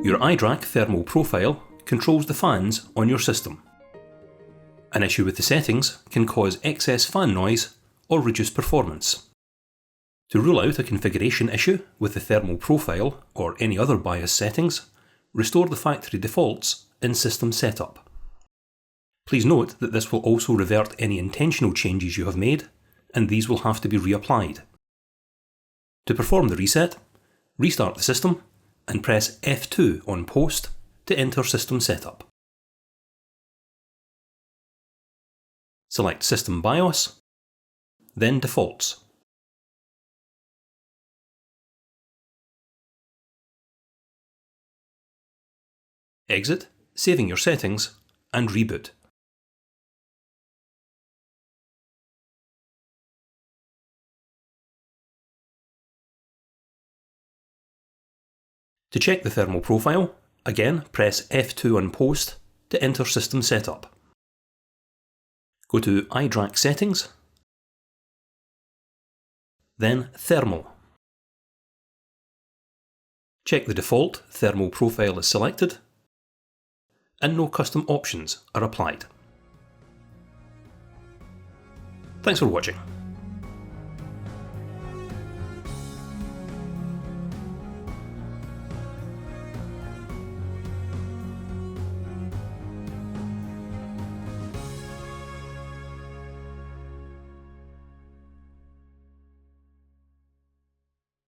Your iDRAC thermal profile controls the fans on your system. An issue with the settings can cause excess fan noise or reduce performance. To rule out a configuration issue with the thermal profile or any other BIOS settings, restore the factory defaults in System Setup. Please note that this will also revert any intentional changes you have made, and these will have to be reapplied. To perform the reset, restart the system and press F2 on Post to enter System Setup. Select System BIOS, then Defaults. Exit, saving your settings, and reboot. To check the thermal profile, again press F2 on Post to enter System Setup. Go to iDRAC Settings, then Thermal. Check the default thermal profile is selected, and no custom options are applied. Thanks for watching.